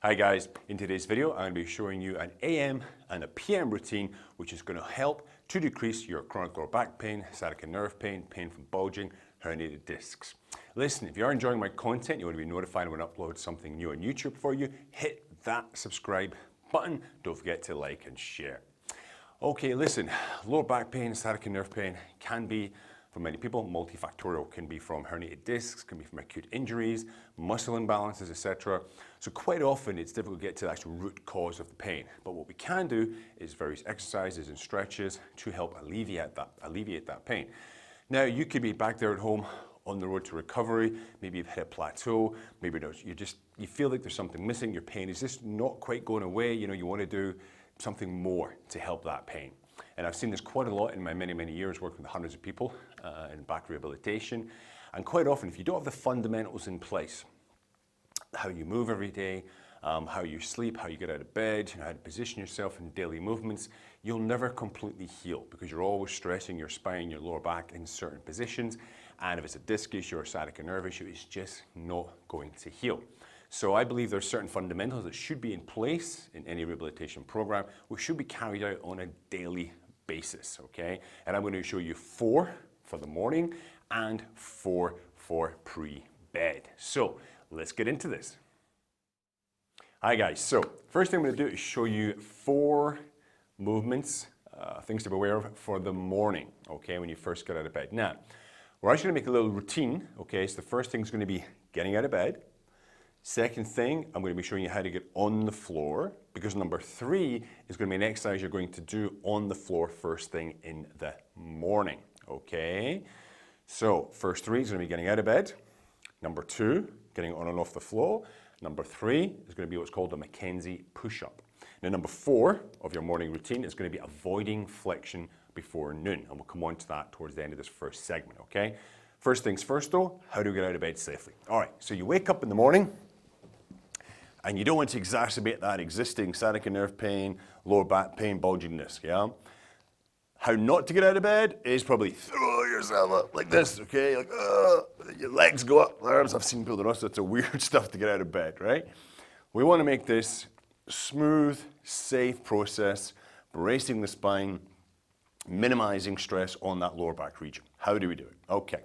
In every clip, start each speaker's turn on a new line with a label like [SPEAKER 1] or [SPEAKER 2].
[SPEAKER 1] Hi guys, in today's video I'm going to be showing you an AM and a PM routine which is going to help to decrease your chronic lower back pain, sciatica nerve pain, pain from bulging, herniated discs. Listen, if you are enjoying my content, you want to be notified when I upload something new on YouTube for you, hit that subscribe button. Don't forget to like and share. Okay, listen, lower back pain, sciatica nerve pain can be, for many people, multifactorial. Can be from herniated discs, can be from acute injuries, muscle imbalances, etc. So quite often it's difficult to get to the actual root cause of the pain. But what we can do is various exercises and stretches to help alleviate that pain. Now you could be back there at home on the road to recovery. Maybe you've hit a plateau. Maybe you feel like there's something missing. Your pain is just not quite going away. You want to do something more to help that pain. And I've seen this quite a lot in my many years working with hundreds of people in back rehabilitation. And quite often, if you don't have the fundamentals in place, how you move every day, how you sleep, how you get out of bed, how to position yourself in daily movements, you'll never completely heal because you're always stressing your spine, your lower back in certain positions. And if it's a disc issue or a sciatica nerve issue, it's just not going to heal. So I believe there's certain fundamentals that should be in place in any rehabilitation program, which should be carried out on a daily basis, okay? And I'm going to show you 4 for the morning and 4 for pre-bed. So let's get into this. Hi guys, so first thing I'm going to do is show you 4 movements, things to be aware of for the morning, okay, when you first get out of bed. Now, we're actually going to make a little routine, okay? So the first thing is going to be getting out of bed. Second thing, I'm going to be showing you how to get on the floor, because number 3 is going to be an exercise you're going to do on the floor first thing in the morning, okay? So first 3 is going to be getting out of bed. Number 2, getting on and off the floor. Number 3 is going to be what's called a McKenzie push-up. Now number 4 of your morning routine is going to be avoiding flexion before noon, and we'll come on to that towards the end of this first segment, okay? First things first though, how do we get out of bed safely? All right, so you wake up in the morning, and you don't want to exacerbate that existing sciatica nerve pain, lower back pain, bulging disc, yeah? How not to get out of bed is probably throw yourself up like this, okay? Like, your legs go up, arms. I've seen people do all sorts of weird stuff to get out of bed, right? We want to make this smooth, safe process, bracing the spine, minimizing stress on that lower back region. How do we do it? Okay.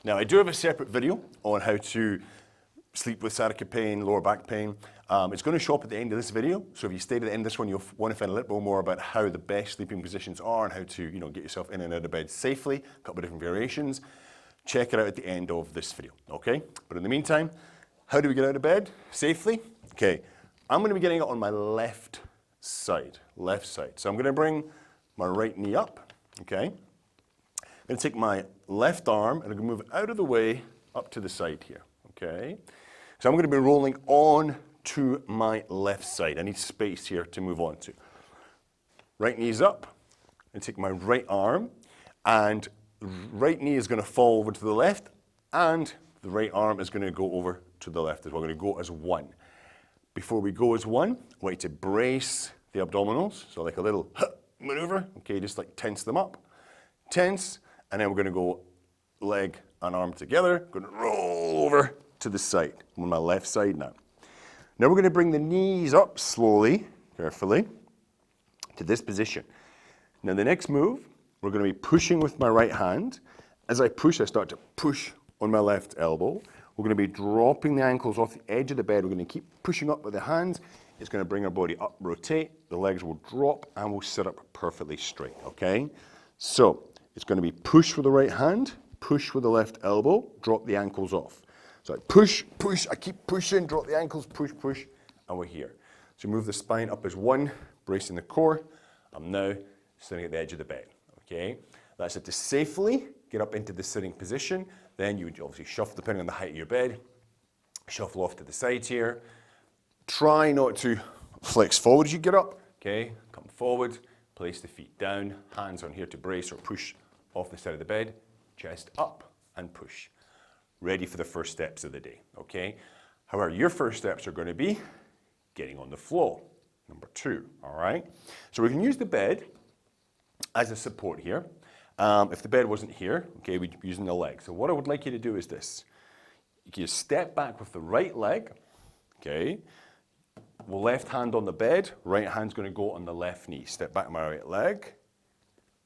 [SPEAKER 1] Now, I do have a separate video on how to sleep with sciatica pain, lower back pain. It's going to show up at the end of this video. So if you stay to the end of this one, you'll want to find a little bit more about how the best sleeping positions are and how to, get yourself in and out of bed safely. A couple of different variations. Check it out at the end of this video, okay? But in the meantime, how do we get out of bed safely? Okay, I'm going to be getting it on my left side. So I'm going to bring my right knee up, okay? I'm going to take my left arm and I'm going to move it out of the way up to the side here, okay? So I'm going to be rolling on to my left side. I need space here to move on to. Right knee's up, and take my right arm, and right knee is going to fall over to the left, and the right arm is going to go over to the left as well. We're going to go as one. Before we go as one, I want you to brace the abdominals, so like a little maneuver, okay, just like tense them up. Tense, and then we're going to go leg and arm together, going to roll over to the side. I'm on my left side now. Now we're going to bring the knees up slowly, carefully, to this position. Now the next move, we're going to be pushing with my right hand. As I push, I start to push on my left elbow. We're going to be dropping the ankles off the edge of the bed. We're going to keep pushing up with the hands. It's going to bring our body up, rotate. The legs will drop and we'll sit up perfectly straight, okay? So it's going to be push with the right hand, push with the left elbow, drop the ankles off. So I push, I keep pushing, drop the ankles, push, and we're here. So move the spine up as one, bracing the core. I'm now sitting at the edge of the bed, okay? That's it to safely get up into the sitting position. Then you would obviously shuffle, depending on the height of your bed, shuffle off to the sides here. Try not to flex forward as you get up, okay? Come forward, place the feet down, hands on here to brace or push off the side of the bed, chest up and push. Ready for the first steps of the day, okay? However, your first steps are going to be getting on the floor, number 2, all right? So we can use the bed as a support here. If the bed wasn't here, okay, we'd be using the leg. So what I would like you to do is this. You step back with the right leg, okay? left hand on the bed, right hand's going to go on the left knee. Step back my right leg.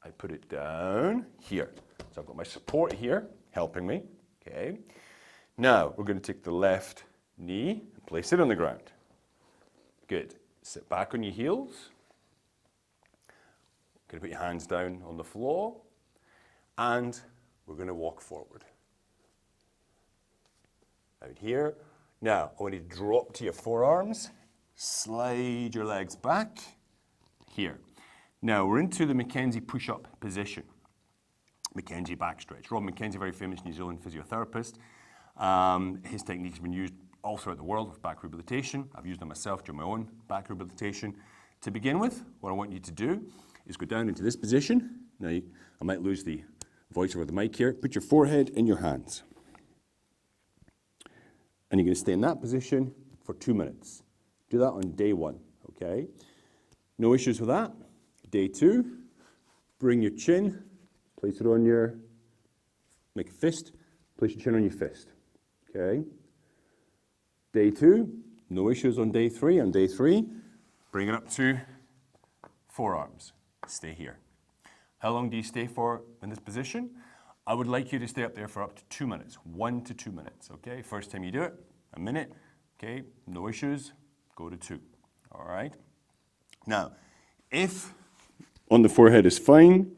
[SPEAKER 1] I put it down here. So I've got my support here helping me. Okay. Now we're going to take the left knee and place it on the ground. Good. Sit back on your heels. Going to put your hands down on the floor, and we're going to walk forward. Out here. Now, I want you to drop to your forearms, slide your legs back, here. Now, we're into the McKenzie push-up position. McKenzie back stretch. Rob McKenzie, very famous New Zealand physiotherapist. His technique has been used all throughout the world with back rehabilitation. I've used them myself during my own back rehabilitation. To begin with, what I want you to do is go down into this position. Now, I might lose the voice over the mic here. Put your forehead in your hands. And you're going to stay in that position for 2 minutes. Do that on day 1, okay? No issues with that. Day 2, bring your chin, place it on your, make a fist, place your chin on your fist, okay? Day 2, no issues on day 3. On day 3, bring it up to forearms. Stay here. How long do you stay for in this position? I would like you to stay up there for up to 2 minutes, 1 to 2 minutes, okay? First time you do it, a minute, okay? No issues, go to 2, all right? Now, if on the forehead is fine,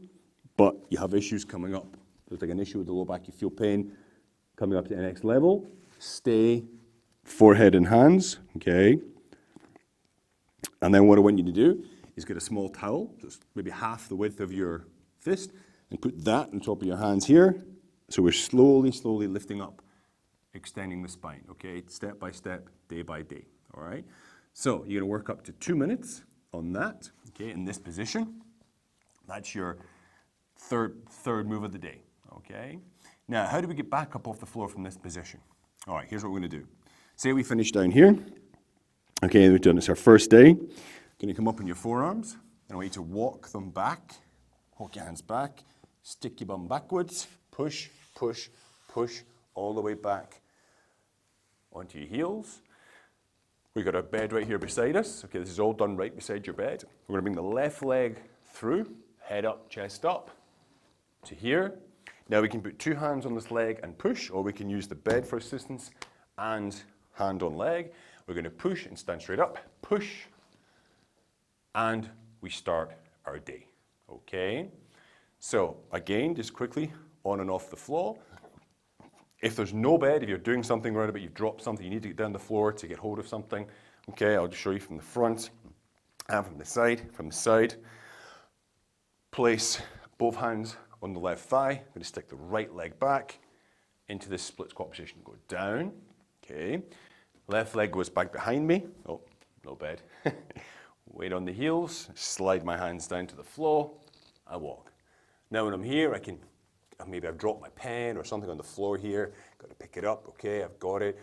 [SPEAKER 1] but you have issues coming up, there's like an issue with the low back, you feel pain coming up to the next level, stay forehead and hands, okay? And then what I want you to do is get a small towel, just maybe half the width of your fist, and put that on top of your hands here. So we're slowly, slowly lifting up, extending the spine, okay? Step by step, day by day, all right? So you're gonna work up to 2 minutes on that, okay, in this position. That's your third move of the day, okay? Now, how do we get back up off the floor from this position? All right, here's what we're gonna do. Say we finish down here. Okay, we've done this our first day. Gonna come up on your forearms, and I want you to walk them back. Walk your hands back, stick your bum backwards, push, push, push, all the way back onto your heels. We've got our bed right here beside us. Okay, this is all done right beside your bed. We're gonna bring the left leg through, head up, chest up, to here. Now we can put 2 hands on this leg and push, or we can use the bed for assistance and hand on leg. We're gonna push and stand straight up, push, and we start our day, okay? So again, just quickly, on and off the floor. If there's no bed, if you're doing something right about, you've dropped something, you need to get down the floor to get hold of something, okay, I'll just show you from the front and from the side. Place both hands on the left thigh. I'm gonna stick the right leg back into this split squat position. Go down, okay. Left leg goes back behind me. Oh, no bed. Weight on the heels, slide my hands down to the floor, I walk. Now when I'm here, maybe I've dropped my pen or something on the floor here, got to pick it up, okay, I've got it.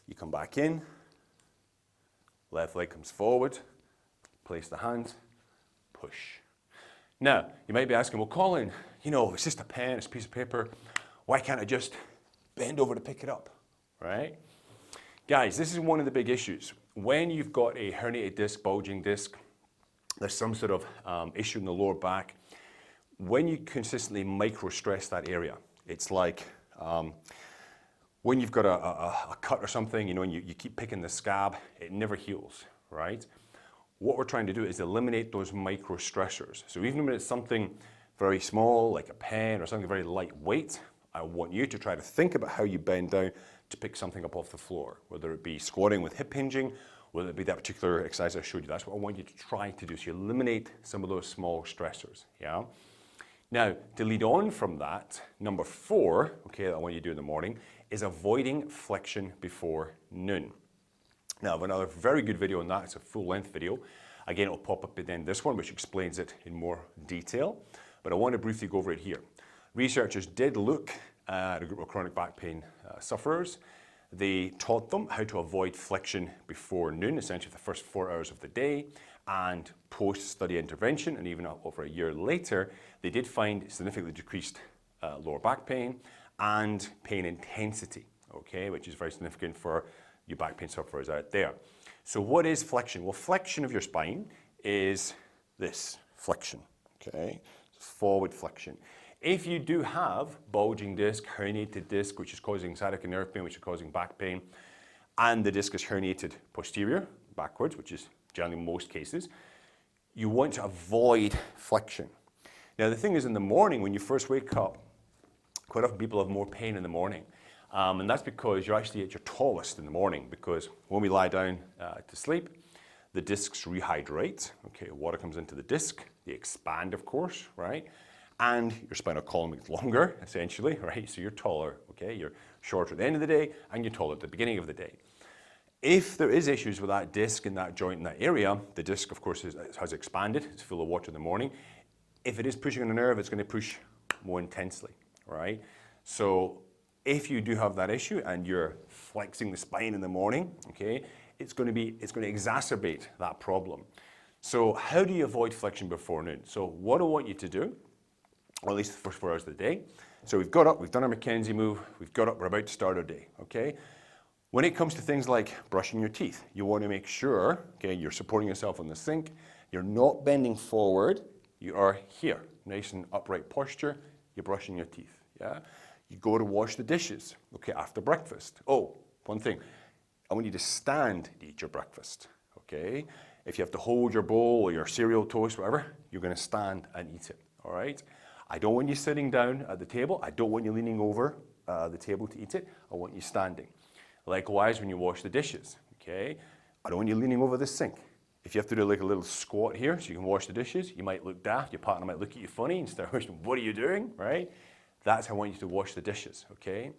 [SPEAKER 1] You come back in, left leg comes forward, place the hands, push. Now, you might be asking, well, Colin, you know, it's just a pen, it's a piece of paper, why can't I just bend over to pick it up, right? Guys, this is one of the big issues. When you've got a herniated disc, bulging disc, there's some sort of issue in the lower back, when you consistently micro-stress that area, it's like when you've got a cut or something, you know, and you keep picking the scab, it never heals, right? What we're trying to do is eliminate those micro-stressors. So even when it's something very small, like a pen or something very lightweight, I want you to try to think about how you bend down to pick something up off the floor, whether it be squatting with hip hinging, whether it be that particular exercise I showed you. That's what I want you to try to do, so you eliminate some of those small stressors, yeah? Now, to lead on from that, number 4, okay, that I want you to do in the morning, is avoiding flexion before noon. Now, I have another very good video on that. It's a full-length video. Again, it'll pop up at the end of this one, which explains it in more detail, but I want to briefly go over it here. Researchers did look at a group of chronic back pain sufferers. They taught them how to avoid flexion before noon, essentially the first 4 hours of the day, and post-study intervention, and even over a year later, they did find significantly decreased lower back pain and pain intensity, okay, which is very significant for you back pain sufferers out there. So what is flexion? Well, flexion of your spine is this, flexion, okay? Forward flexion. If you do have bulging disc, herniated disc, which is causing sciatica nerve pain, which is causing back pain, and the disc is herniated posterior, backwards, which is generally most cases, you want to avoid flexion. Now the thing is, in the morning when you first wake up, quite often people have more pain in the morning. And that's because you're actually at your tallest in the morning, because when we lie down to sleep, the discs rehydrate, okay, water comes into the disc, they expand of course, right? And your spinal column gets longer, essentially, right? So you're taller, okay? You're shorter at the end of the day, and you're taller at the beginning of the day. If there is issues with that disc and that joint in that area, the disc of course has expanded, it's full of water in the morning. If it is pushing on a nerve, it's going to push more intensely, right? So if you do have that issue and you're flexing the spine in the morning, okay, it's going to exacerbate that problem. So how do you avoid flexion before noon? So what I want you to do, or at least the first 4 hours of the day. So we've got up, we've done our McKenzie move, we've got up, we're about to start our day, okay? When it comes to things like brushing your teeth, you want to make sure, okay, you're supporting yourself on the sink, you're not bending forward, you are here, nice and upright posture, you're brushing your teeth, yeah? You go to wash the dishes, okay, after breakfast. Oh, one thing, I want you to stand to eat your breakfast, okay? If you have to hold your bowl or your cereal, toast, whatever, you're going to stand and eat it, all right? I don't want you sitting down at the table. I don't want you leaning over the table to eat it. I want you standing. Likewise, when you wash the dishes, okay? I don't want you leaning over the sink. If you have to do like a little squat here so you can wash the dishes, you might look daft. Your partner might look at you funny and start questioning, what are you doing, right? That's how I want you to wash the dishes, okay?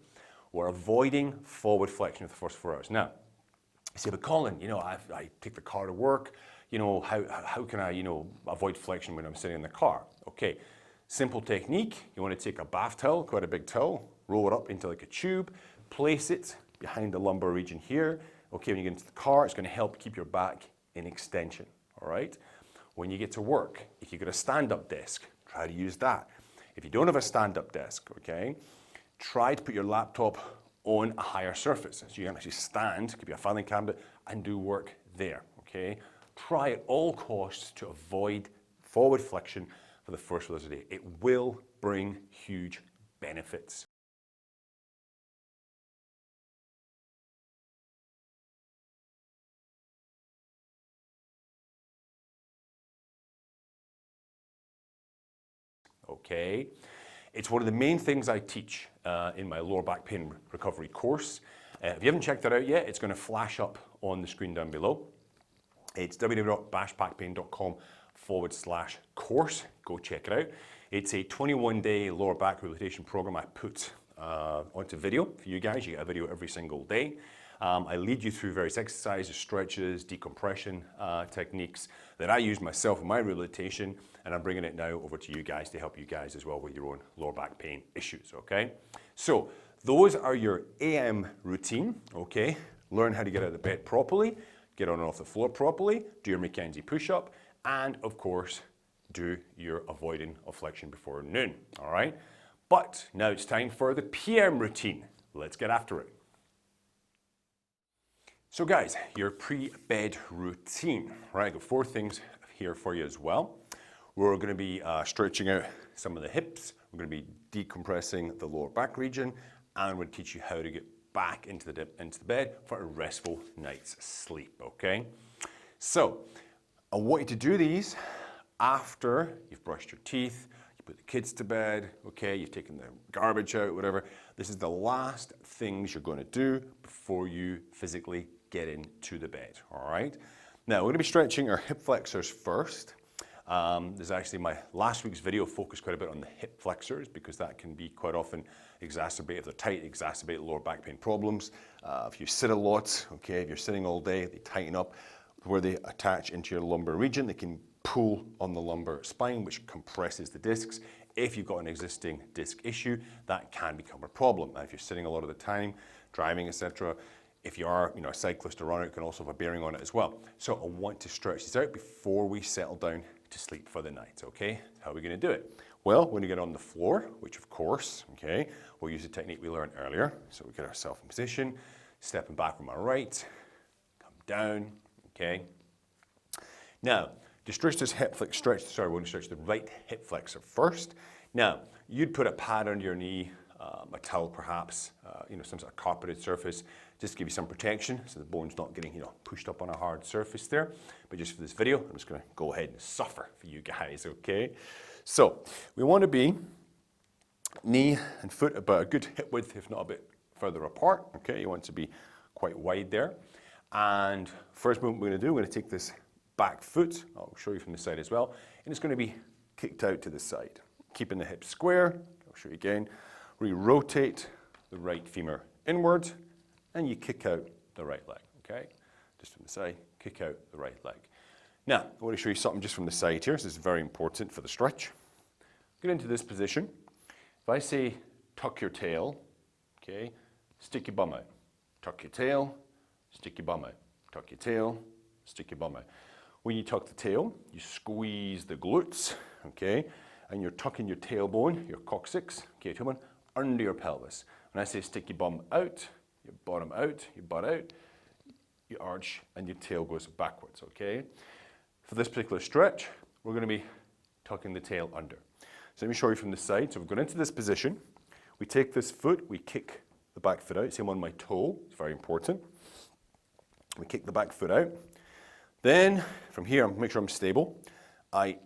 [SPEAKER 1] We're avoiding forward flexion for the first 4 hours. Now, you say, but Colin, you know, I take the car to work. You know, how can I, you know, avoid flexion when I'm sitting in the car? Okay. Simple technique, you want to take a bath towel, quite a big towel, roll it up into like a tube, place it behind the lumbar region here. Okay, when you get into the car, it's going to help keep your back in extension, all right? When you get to work, if you've got a stand-up desk, try to use that. If you don't have a stand-up desk, okay, try to put your laptop on a higher surface. So you can actually stand, could be a filing cabinet, and do work there, okay? Try at all costs to avoid forward flexion for the first 4 hours a day. It will bring huge benefits. Okay, it's one of the main things I teach in my lower back pain recovery course. If you haven't checked that out yet, it's going to flash up on the screen down below. It's www.bashbackpain.com/course. Go check it out. It's a 21-day lower back rehabilitation program I put onto video for you guys. You get a video every single day. I lead you through various exercises, stretches, decompression techniques that I use myself in my rehabilitation, and I'm bringing it now over to you guys to help you guys as well with your own lower back pain issues, okay? So those are your AM routine, okay? Learn how to get out of bed properly, get on and off the floor properly, do your McKenzie push-up, and of course, do your avoiding of flexion before noon, all right? But now it's time for the PM routine. Let's get after it. So guys, your pre-bed routine, right? I've got 4 things here for you as well. We're going to be stretching out some of the hips. We're going to be decompressing the lower back region, and we're going to teach you how to get back into the bed for a restful night's sleep, okay? So, I want you to do these after you've brushed your teeth, you put the kids to bed, okay, you've taken the garbage out, whatever. This is the last things you're going to do before you physically get into the bed, all right? Now, we're going to be stretching our hip flexors first. There's actually my last week's video focused quite a bit on the hip flexors because that can be quite often exacerbated, if they're tight, exacerbate lower back pain problems. If you sit a lot, okay, if you're sitting all day, they tighten up where they attach into your lumbar region. They can pull on the lumbar spine, which compresses the discs. If you've got an existing disc issue, that can become a problem. Now, if you're sitting a lot of the time, driving, etc., if you are, a cyclist or runner, it can also have a bearing on it as well. So I want to stretch this out before we settle down to sleep for the night, okay? How are we going to do it? Well, we're going to get on the floor, which of course, okay, we'll use the technique we learned earlier. So we get ourselves in position, stepping back with my right, come down, okay? Now, to stretch this hip flex, we're going to stretch the right hip flexor first. Now, you'd put a pad under your knee, a towel perhaps, some sort of carpeted surface, just to give you some protection so the bone's not getting, pushed up on a hard surface there. But just for this video, I'm just going to go ahead and suffer for you guys, okay? So, we want to be knee and foot about a good hip width, if not a bit further apart, okay? You want to be quite wide there. And first movement we're going to do, we're going to take this back foot, I'll show you from the side as well, and it's going to be kicked out to the side. Keeping the hips square, I'll show you again. We rotate the right femur inward, and you kick out the right leg, okay? Just from the side, kick out the right leg. Now, I want to show you something just from the side here. This is very important for the stretch. Get into this position. If I say tuck your tail, okay, stick your bum out. Tuck your tail, stick your bum out. Tuck your tail, stick your bum out. When you tuck the tail, you squeeze the glutes, okay, and you're tucking your tailbone, your coccyx, okay, tailbone, under your pelvis. When I say stick your bum out, your bottom out, your butt out, you arch, and your tail goes backwards, okay? For this particular stretch, we're going to be tucking the tail under. So let me show you from the side. So we've gone into this position. We take this foot, we kick the back foot out. Same on my toe, it's very important. We kick the back foot out. Then, from here, make sure I'm stable. I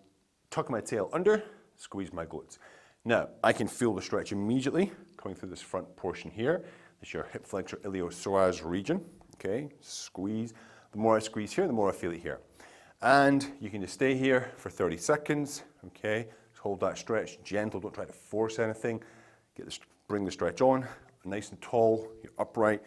[SPEAKER 1] tuck my tail under, squeeze my glutes. Now, I can feel the stretch immediately coming through this front portion here. This is your hip flexor iliopsoas region, okay? Squeeze. The more I squeeze here, the more I feel it here. And you can just stay here for 30 seconds, okay? Just hold that stretch, gentle, don't try to force anything. Bring the stretch on, nice and tall, you're upright.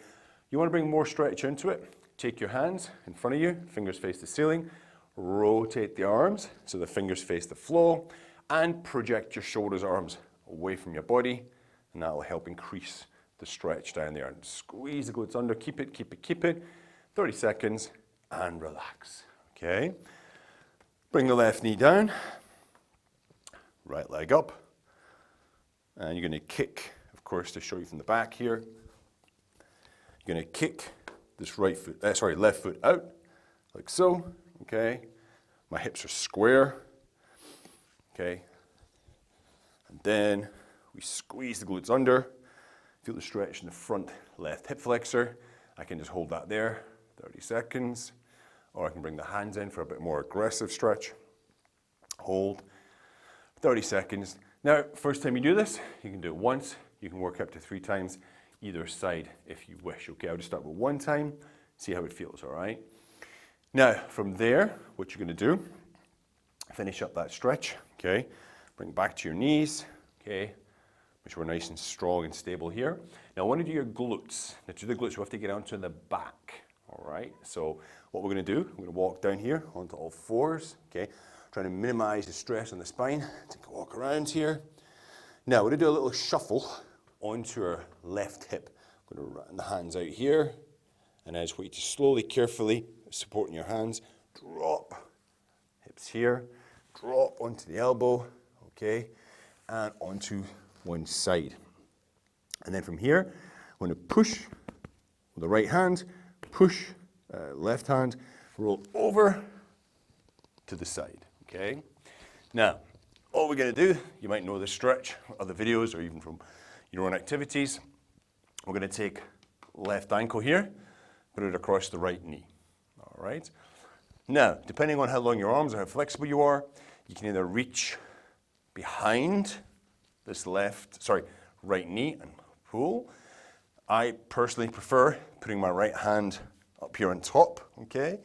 [SPEAKER 1] You want to bring more stretch into it. Take your hands in front of you, fingers face the ceiling, rotate the arms so the fingers face the floor, and project your shoulders, arms away from your body, and that will help increase the stretch down there. And squeeze the glutes under, keep it, keep it, keep it. 30 seconds, and relax, okay? Bring the left knee down, right leg up, and you're going to kick, of course, to show you from the back here. You're going to kick this left foot out, like so, okay? My hips are square, okay? And then we squeeze the glutes under, feel the stretch in the front left hip flexor. I can just hold that there, 30 seconds, or I can bring the hands in for a bit more aggressive stretch. Hold, 30 seconds. Now, first time you do this, you can do it once, you can work up to 3 times, either side if you wish, okay? I'll just start with 1 time, see how it feels, all right? Now, from there, what you're going to do, finish up that stretch, okay? Bring it back to your knees, okay? Make sure we're nice and strong and stable here. Now, I want to do your glutes. Now, to do the glutes, we have to get onto the back, all right? So what we're going to do, we're going to walk down here onto all 4s, okay? Trying to minimize the stress on the spine. Take a walk around here. Now, we're going to do a little shuffle onto our left hip. I'm going to run the hands out here, and I just want you to slowly, carefully, supporting your hands, drop hips here, drop onto the elbow, okay, and onto one side. And then from here, I'm going to push with the right hand, push left hand, roll over to the side, okay? Now, all we're going to do, you might know this stretch, other videos, or even from your own activities. We're going to take left ankle here, put it across the right knee, all right? Now, depending on how long your arms are, how flexible you are, you can either reach behind this right knee and pull. I personally prefer putting my right hand up here on top, okay?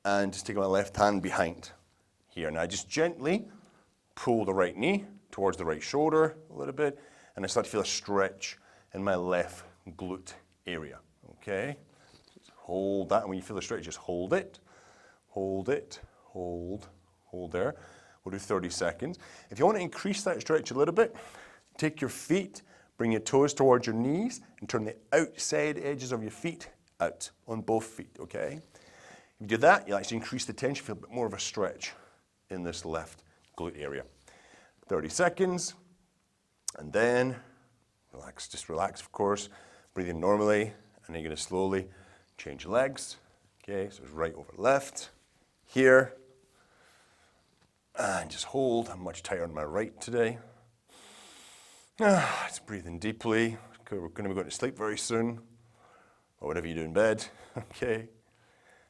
[SPEAKER 1] And just taking my left hand behind here. Now, just gently pull the right knee towards the right shoulder a little bit, and I start to feel a stretch in my left glute area, okay? Just hold that, and when you feel the stretch, just hold it, hold there. We'll do 30 seconds. If you want to increase that stretch a little bit, take your feet, bring your toes towards your knees, and turn the outside edges of your feet out on both feet, okay? If you do that, you'll actually increase the tension, feel a bit more of a stretch in this left glute area. 30 seconds, and then relax, just relax, of course, breathe in normally, and then you're going to slowly change legs, Okay, so it's right over left, here, and just hold. I'm much tighter on my right today. Just breathing deeply. We're going to be going to sleep very soon, or whatever you do in bed. Okay,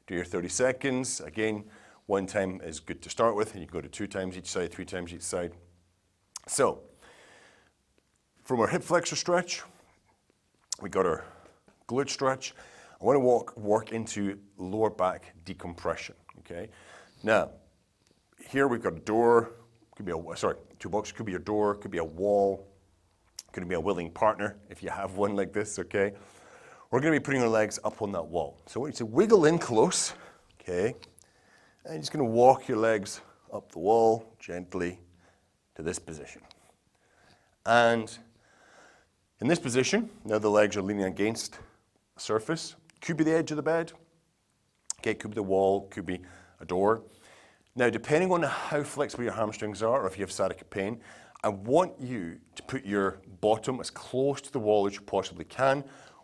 [SPEAKER 1] do your 30 seconds. Again, 1 time is good to start with, and you can go to 2 times each side, 3 times each side. So, from our hip flexor stretch, we got our glute stretch. I want to work into lower back decompression, okay? Now, here we've got a door, could be toolbox, could be a door, could be a wall, could be a willing partner if you have one like this, okay? We're going to be putting our legs up on that wall. So I want you to wiggle in close, okay? And you're just going to walk your legs up the wall gently to this position. And in this position, now the legs are leaning against the surface. Could be the edge of the bed, okay? Could be the wall, could be a door. Now, depending on how flexible your hamstrings are, or if you have sciatica pain, I want you to put your bottom as close to the wall as you possibly can,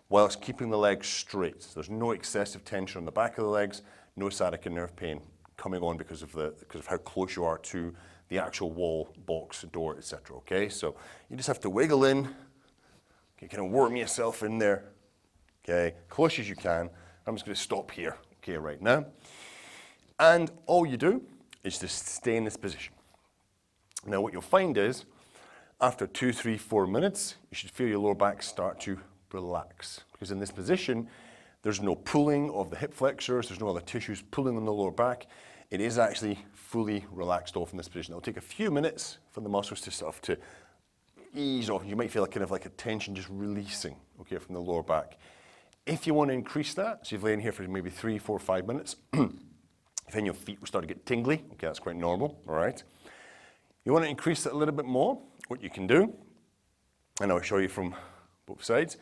[SPEAKER 1] whilst keeping the legs straight. So there's no excessive tension on the back of the legs, no sciatica nerve pain coming on because of how close you are to the actual wall, box, door, etc. Okay, so you just have to wiggle in, okay, kind of worm yourself in there, okay, close as you can. I'm just going to stop here, okay, right now. And all you do is just stay in this position. Now what you'll find is, after 2, 3, 4 minutes, you should feel your lower back start to relax. Because in this position, there's no pulling of the hip flexors, there's no other tissues pulling on the lower back. It is actually fully relaxed off in this position. It'll take a few minutes for the muscles to ease off. You might feel kind of like a tension just releasing, okay, from the lower back. If you want to increase that, so you've lain here for maybe 3, 4, 5 minutes, then your feet will start to get tingly. Okay, that's quite normal, all right? You want to increase it a little bit more, what you can do, and I'll show you from both sides.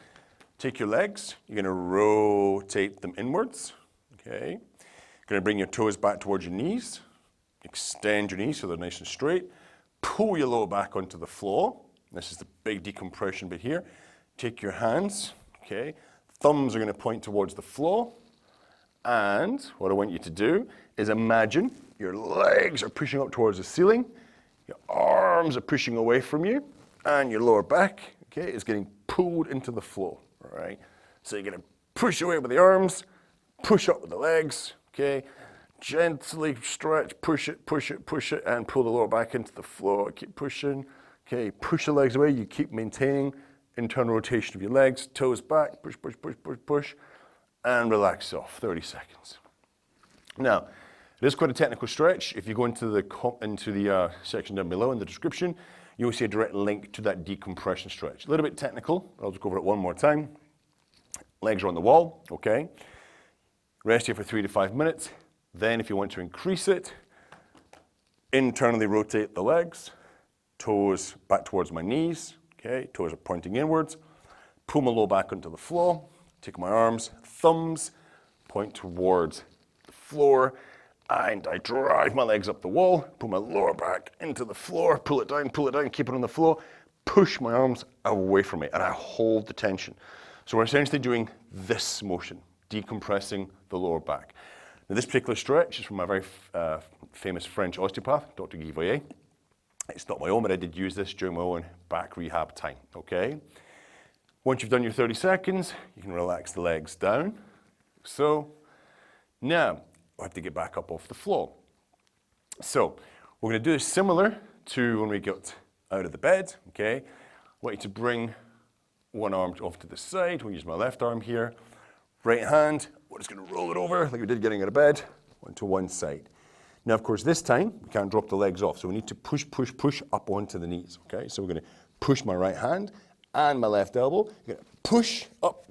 [SPEAKER 1] Take your legs, you're going to rotate them inwards, okay? You're going to bring your toes back towards your knees, extend your knees so they're nice and straight, pull your lower back onto the floor. This is the big decompression bit here. Take your hands, okay? Thumbs are going to point towards the floor, and what I want you to do is imagine your legs are pushing up towards the ceiling, your arms are pushing away from you, and your lower back, okay, is getting pulled into the floor, all right? So you're going to push away with the arms, push up with the legs, okay? Gently stretch, push it, and pull the lower back into the floor. Keep pushing, okay? Push the legs away. You keep maintaining internal rotation of your legs, toes back, push, and relax off, 30 seconds. Now, it is quite a technical stretch. If you go into the section down below in the description, you'll see a direct link to that decompression stretch. A little bit technical, I'll just go over it one more time. Legs are on the wall, okay? Rest here for 3 to 5 minutes. Then if you want to increase it, internally rotate the legs, toes back towards my knees, okay? Toes are pointing inwards. Pull my low back onto the floor, take my arms, thumbs, point towards the floor, and I drive my legs up the wall, pull my lower back into the floor, pull it down, keep it on the floor, push my arms away from me, and I hold the tension. So we're essentially doing this motion, decompressing the lower back. Now this particular stretch is from my very famous French osteopath, Dr. Guy Voyer. It's not my own, but I did use this during my own back rehab time, okay? Once you've done your 30 seconds, you can relax the legs down, so. Now, I have to get back up off the floor. So, we're going to do this similar to when we got out of the bed, okay? I want you to bring one arm off to the side. We'll use my left arm here. Right hand, we're just going to roll it over like we did getting out of bed, onto one side. Now, of course, this time, we can't drop the legs off, so we need to push up onto the knees, okay? So we're going to push my right hand and my left elbow. You're going to push up,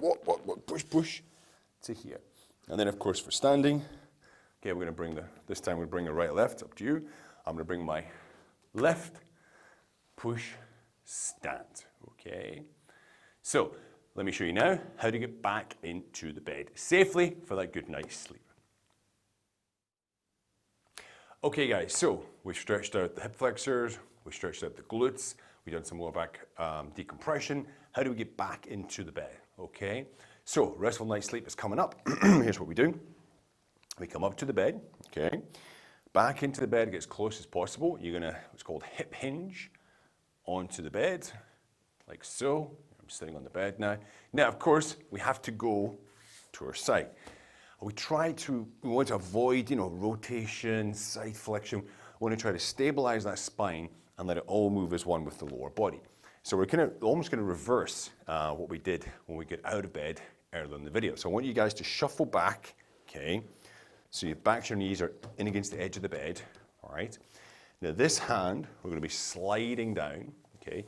[SPEAKER 1] push to here. And then, of course, for standing, okay, we're going to bring this time we'll bring the right, left, up to you. I'm going to bring my left, push, stand, okay? So, let me show you now how to get back into the bed safely for that good night's sleep. Okay guys, so we've stretched out the hip flexors, we've stretched out the glutes, we've done some lower back decompression. How do we get back into the bed, okay? So, restful night's sleep is coming up. Here's what we do. We come up to the bed, okay? Back into the bed, get as close as possible. You're gonna, what's called hip hinge onto the bed, like so. I'm sitting on the bed now. Now, of course, we have to go to our side. We want to avoid, rotation, side flexion. We want to try to stabilize that spine and let it all move as one with the lower body. So we're almost going to reverse what we did when we get out of bed earlier in the video. So I want you guys to shuffle back, okay? So your backs, your knees are in against the edge of the bed, all right? Now this hand, we're going to be sliding down, okay?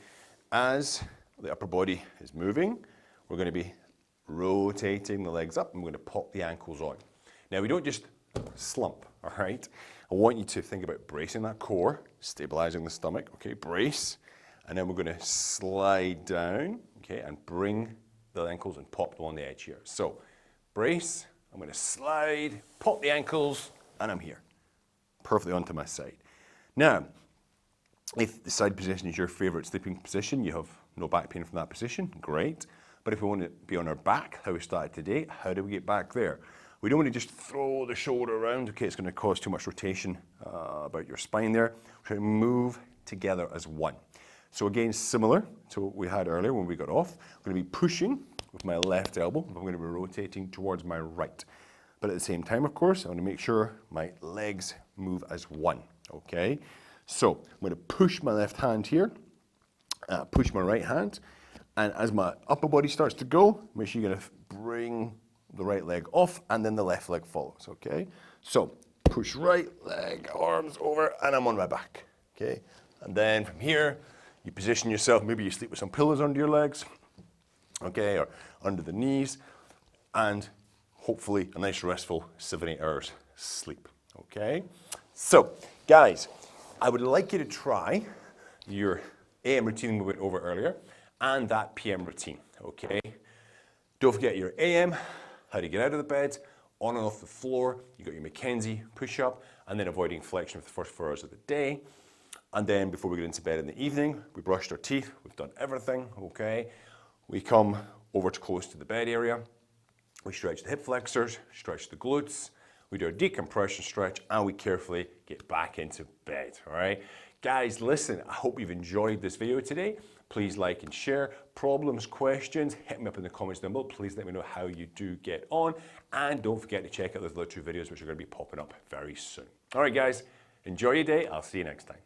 [SPEAKER 1] As the upper body is moving, we're going to be rotating the legs up and we're going to pop the ankles on. Now we don't just slump, all right? I want you to think about bracing that core, stabilizing the stomach, okay, brace, and then we're going to slide down, okay, and bring the ankles and pop them on the edge here. So brace, I'm going to slide, pop the ankles, and I'm here, perfectly onto my side. Now, if the side position is your favorite sleeping position, you have no back pain from that position, great. But if we want to be on our back, how we started today, how do we get back there? We don't want to just throw the shoulder around, okay, it's going to cause too much rotation about your spine there. We're going to move together as one. So again, similar to what we had earlier when we got off, I'm going to be pushing with my left elbow, I'm going to be rotating towards my right. But at the same time, of course, I want to make sure my legs move as one, okay? So I'm going to push my left hand here, push my right hand, and as my upper body starts to go, make sure you're going to bring the right leg off and then the left leg follows, okay? So push right leg, arms over, and I'm on my back, okay? And then from here, you position yourself, maybe you sleep with some pillows under your legs, okay, or under the knees, and hopefully a nice restful 7-8 hours sleep, okay? So, guys, I would like you to try your AM routine we went over earlier and that PM routine, okay? Don't forget your AM, how to get out of the bed, on and off the floor. You got your McKenzie push-up, and then avoiding flexion for the first 4 hours of the day. And then before we get into bed in the evening, we brushed our teeth, we've done everything, okay? We come over to close to the bed area. We stretch the hip flexors, stretch the glutes, we do a decompression stretch, and we carefully get back into bed, all right? Guys, listen, I hope you've enjoyed this video today. Please like and share. Problems, questions, hit me up in the comments down below. Please let me know how you do get on. And don't forget to check out those little videos which are going to be popping up very soon. All right, guys, enjoy your day. I'll see you next time.